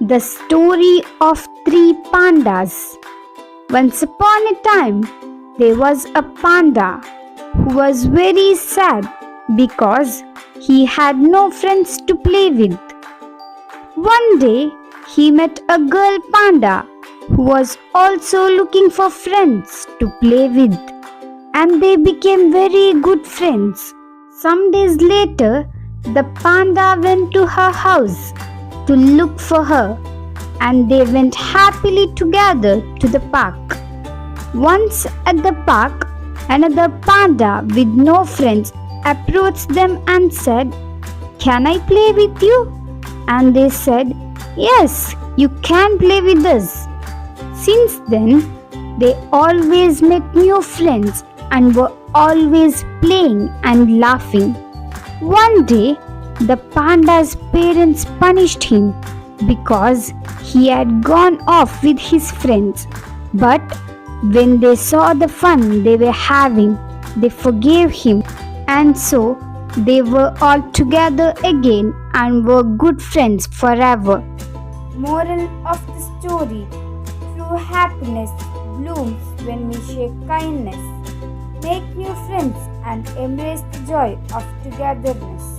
The story of three pandas. Once upon a time, there was a panda who was very sad because he had no friends to play with. One day, he met a girl panda who was also looking for friends to play with, and they became very good friends. Some days later, the panda went to her house to look for her, and they went happily together to the park. Once at the park, another panda with no friends approached them and said, "Can I play with you?" And they said, "Yes, you can play with us." Since then, they always met new friends and were always playing and laughing. One day, the panda's parents punished him because he had gone off with his friends. But when they saw the fun they were having, they forgave him, and so they were all together again and were good friends forever. Moral of the story: true happiness blooms when we share kindness, make new friends, and embrace the joy of togetherness.